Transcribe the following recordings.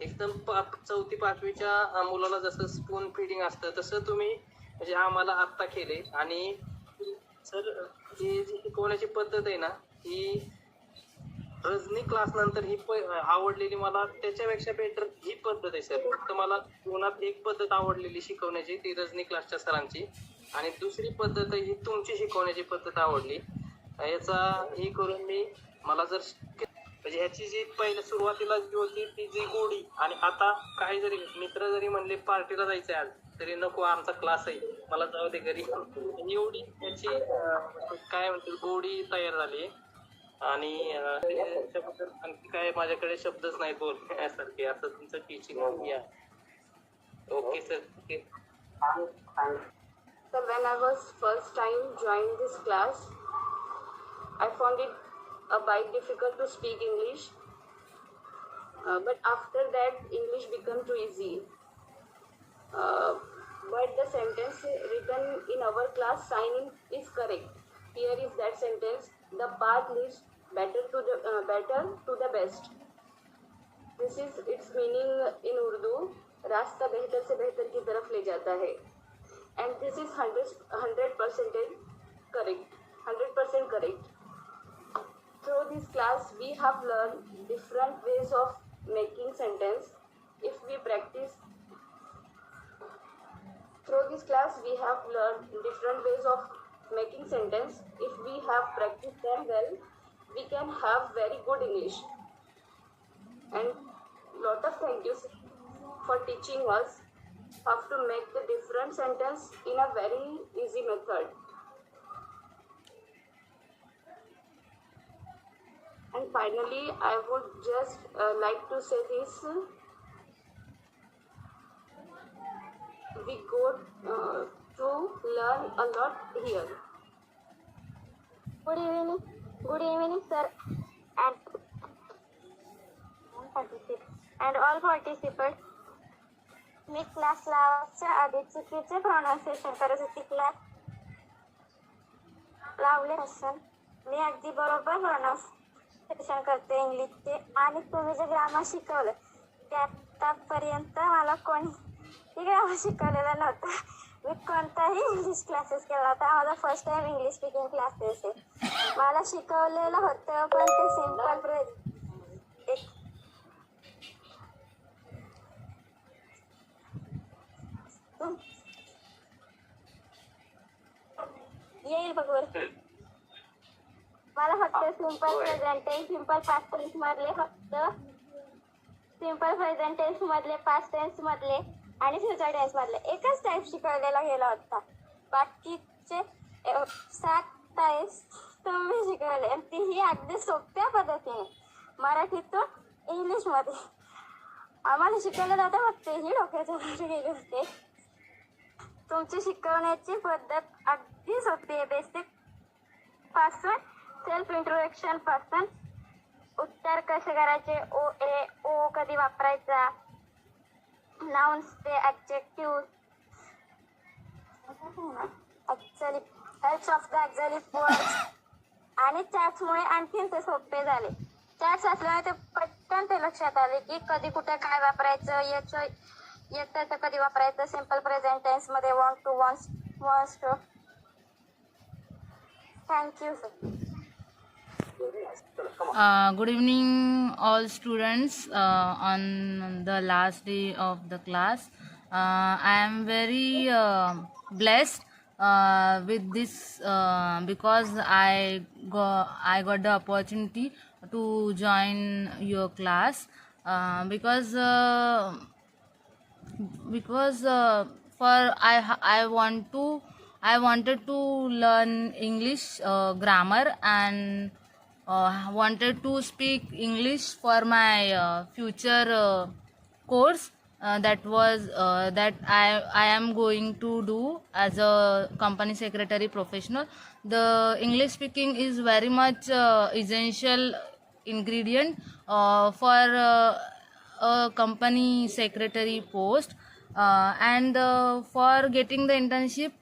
एकदम 4थी 5वीच्या मुलाला जसं स्पून फिडिंग असतं तसं तुम्ही म्हणजे आम्हाला आत्ता केले. आणि सर ही जी शिकवण्याची पद्धत आहे ना, ही रजनी क्लास नंतर ही आवडलेली मला त्याच्यापेक्षा बेटर ही पद्धत आहे सर. फक्त मला जीवनात एक पद्धत आवडलेली शिकवण्याची, ती रजनी क्लासच्या सरांची. आणि दुसरी पद्धत ही तुमची शिकवण्याची पद्धत आवडली. याचा हे करून मला जर म्हणजे ह्याची जी पहिल्या सुरुवातीला जी होती ती जी गोडी, आणि आता काही जरी मित्र जरी म्हणले पार्टीला जायचंय आज, तरी नको आमचा क्लास आहे, मला जाऊ दे घरी, एवढी त्याची काय म्हणते गोडी तयार झाली. आणि त्याच्याबद्दल आणखी काय माझ्याकडे शब्दच नाही बोलण्यासारखे. असं तुमचं टीचिंग आहे. Okay sir. So when I was first time joined this class, I found it a bit difficult to speak English. But after that, English became too easy. But the sentence written in our class sign is correct. Here is that sentence: the path leads better to the best. This is its meaning in Urdu. रास्ता बेहतर से बेहतर की तरफ ले जाता है. And this is 100% correct. 100% correct. Through this class, we have learned different ways of making sentence. If we practice, through this class, we have learned different ways of making sentence. If we have practiced them well, we can have very good English. And lot of thank yous for teaching us how to make the different sentence in a very easy method. And finally, I would just like to say this: we go to learn a lot here. Good evening, sir, and all participants. Me class लावायच्या आधी चुकीचे pronunciation करत होती. Class लावले नसून मी अगदी बरोबर pronunciation करते इंग्लिशचे. आणि तुम्ही जे ग्रामर शिकवलं ते आतापर्यंत मला कोणीही ग्रामर शिकवलेलं नव्हतं. मी कोणताही इंग्लिश क्लासेस केला होता. माझा first time English speaking classes आहे. मला शिकवलेलं होतं पण ते सिम्पल येईल बघ वर. मला फक्त simple present tense, simple past tense मधले, फक्त सिम्पल प्रेझेंट टेन्स मधले, पास्ट टेन्स मधले आणि फ्युचर टेन्स मधले एकच टाईप शिकवलेला गेला होता. बाकीचे 7 टाईप्स तुम्ही शिकवले आणि तीही अगदी सोप्या पद्धतीने मराठीतून इंग्लिशमध्ये. आम्हाला शिकवलेलं होतं मग तेही डोक्याच्या बाहेर गेले होते. तुमची शिकवण्याची पद्धत अगदी सोपी आहे. बेसिक पासून सेल्फ इंट्रोडक्शन पासून उत्तर कसे करायचे, ओ कधी वापरायचा, नाउन्स ते ॲडजेक्टिव्ह, हेल्प्स ऑफ द एक्झॅलिट वर्ड्स. आणि चॅट्समुळे आणखीन ते सोपे झाले. चॅट्स असल्यामुळे ते पटकन ते लक्षात आले की कधी कुठे काय वापरायचं, येतं तर कधी वापरायचं. सिम्पल प्रेझेंट टेन्स मध्ये want to, wants to. Thank you sir. Good evening all students. On the last day of the class, I am very blessed with this because I got the opportunity to join your class because for I wanted to learn English grammar and wanted to speak English for my future course that I am going to do as a company secretary professional. The English speaking is very much essential ingredient for a company secretary post, and for getting the internship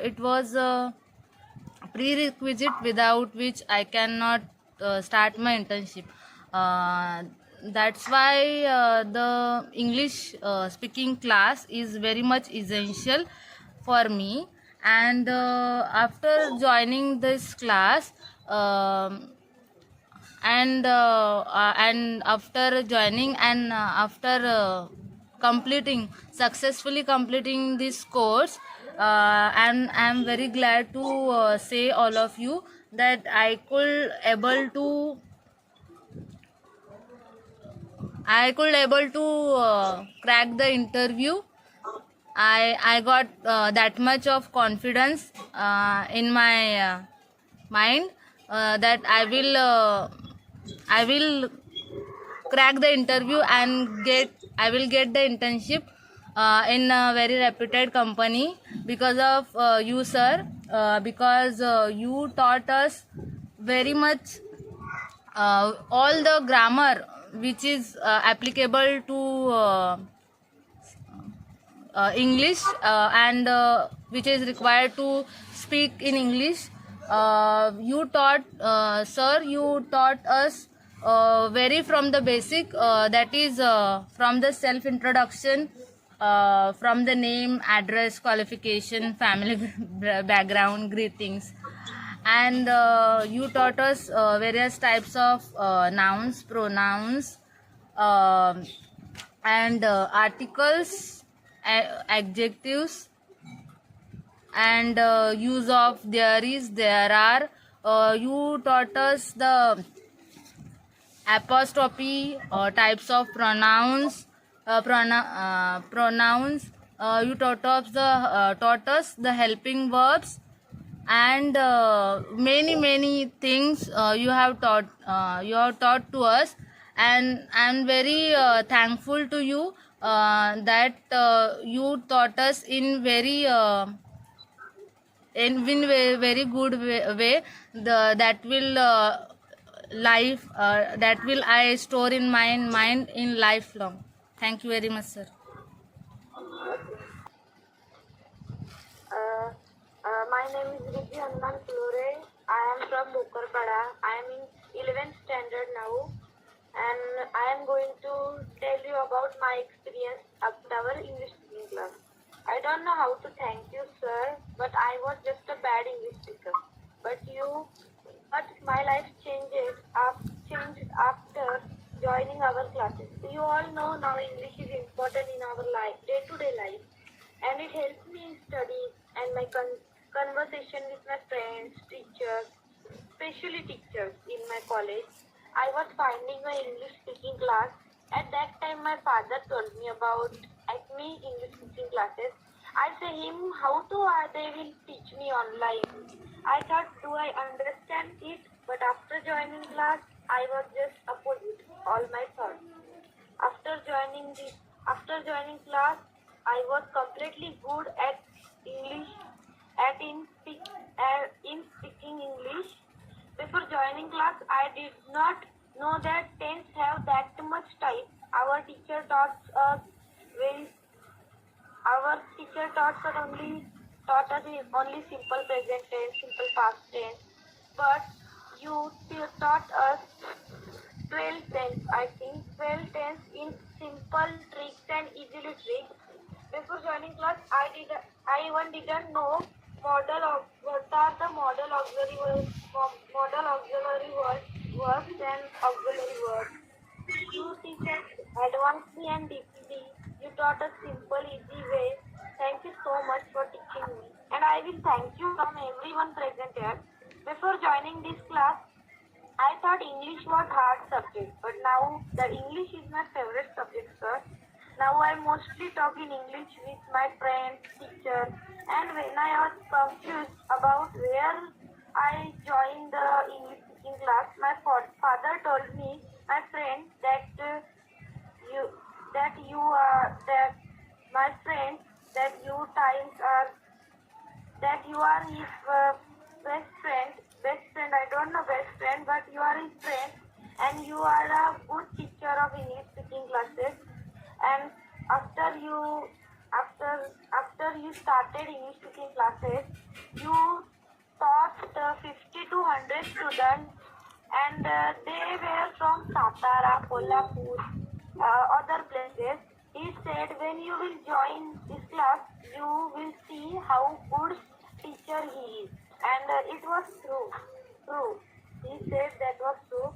it was a prerequisite without which I cannot start my internship. that's why the English speaking class is very much essential for me. And after joining this class, and after joining and after completing successfully completing this course, and I'm very glad to say all of you that I could able to crack the interview. I got that much of confidence in my mind that I will crack the interview and I will get the internship in a very reputed company because of you, sir, because you taught us very much all the grammar which is applicable to English, and which is required to speak in English. Sir, you taught us very from the basic, that is from the self introduction, from the name, address, qualification, family background, greetings. And you taught us various types of nouns, pronouns, and articles, adjectives, and use of there is, there are. You taught us the apostrophe, types of pronouns. You taught us the helping verbs, and many things you have taught to us. And I'm very thankful to you that you taught us in very good way, that will that will I store in my mind in lifelong. Thank you very much, sir. My name is Riddhi Hanuman Flore. I am from Bokarpada. I am in 11th standard now, and I am going to tell you about my experience at our English speaking class. I don't know how to thank you, sir, but I was just a bad English speaker. But my life changed after joining our classes. You all know now English is important in our life, day-to-day life, and it helps me in studies and my conversation with my friends, teachers, especially teachers in my college. I was finding my English speaking class. At that time, my father told me about Acme English speaking classes. I said him, how to they will teach me online? I thought, do I understand it? But after joining class, I was just opposite all my thoughts. After joining class, I was completely good at English, in speaking English. Before joining class, I did not know that tense have that much type. Our teacher taught us only simple present tense, simple past tense. But you taught us 12 tense, I think 12 tense in simple tricks and easily tricks. Before joining class, I even didn't know what are the model auxiliary verbs and auxiliary verbs. You teachers advanced me and deeply. You taught us simple, easy way. Thank you so much for teaching me. And I will thank you from everyone present here. Before joining this class, I thought English was hard subject, but now the English is my favorite subject, sir. Now I mostly talk in English with my friends, teachers, and when I was confused about where I joined the English speaking class, my father told me, my friend, that you are his best friend. I don't know best friend, but you are his friend, and you are a good teacher of English speaking classes. And after you started English speaking classes, you taught 50 to 100 students and they were from Satara, Kolhapur, other places. He said, when you will join this class, you will see how good teacher he is. And it was true. True. He said that was true.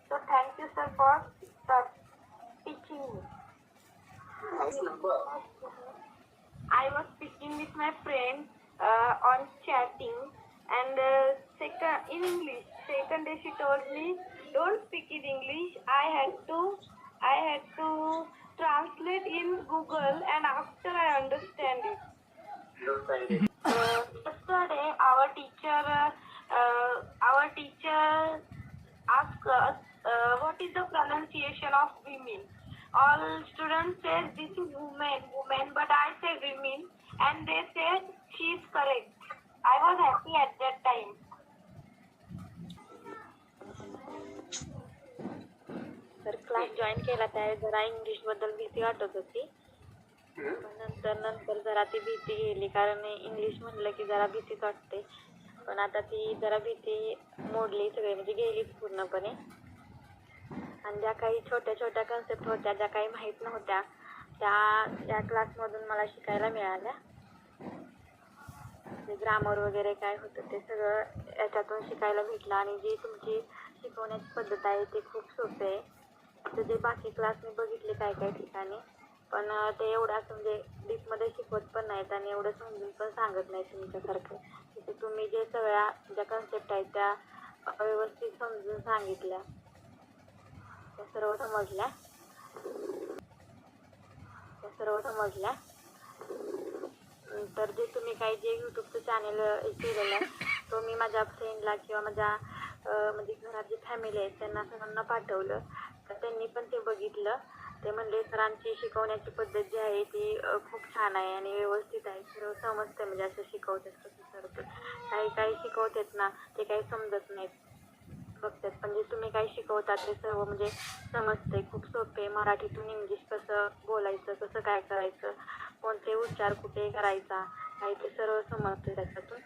So thank you, sir, for teaching me. I was speaking with my friend on chatting, and second in English. Second day she told me, "Don't speak in English." I had to translate in Google, and after I understand it. Yesterday, our teacher asked us, "What is the pronunciation of women?" All students said this is woman, but I say women, and they said she is correct. I was happy at that time. तर class join केला त्यावेळी जरा इंग्लिशबद्दल भीती वाटत होती, पण नंतर जरा ती भीती गेली, कारण इंग्लिश म्हणलं की जरा भीतीच वाटते. पण आता ती जरा भीती मोडली सगळी, म्हणजे गेलीच पूर्णपणे. आणि ज्या काही छोट्या छोट्या कन्सेप्ट होत्या, ज्या काही माहीत नव्हत्या, त्या या क्लासमधून मला शिकायला मिळाल्या. जे ग्रामर वगैरे काय होतं ते सगळं याच्यातून शिकायला भेटलं. आणि जी तुमची शिकवण्याची पद्धत आहे ती खूप सोपी आहे. तर जे बाकी क्लास मी बघितले काय ठिकाणी, पण ते एवढं असं म्हणजे डीपमध्ये शिकवत पण नाहीत आणि एवढं समजून पण सांगत नाही तुमच्यासारखं. तिथे तुम्ही जे सगळ्या ज्या कन्सेप्ट आहेत त्या व्यवस्थित समजून सांगितल्या, त्या सर्व समजल्या. तर जे तुम्ही काही जे यूट्यूबचं चॅनल केलेलं आहे तो मी माझ्या फ्रेंडला किंवा माझ्या म्हणजे घरात जे फॅमिली आहेत त्यांना सगळ्यांना पाठवलं. तर त्यांनी पण ते बघितलं. ते म्हणले सरांची शिकवण्याची पद्धत जी आहे ती खूप छान आहे आणि व्यवस्थित आहे, सर्व समजतं, म्हणजे असं शिकवतात कसं सर. काही शिकवतात ना ते काही समजत नाहीत बघतात, पण जे तुम्ही काही शिकवतात ते सर्व म्हणजे समजते, खूप सोपे. मराठीतून इंग्लिश कसं बोलायचं, कसं काय करायचं, कोणते उच्चार कुठे करायचा, काही ते सर्व समजते त्याच्यातून.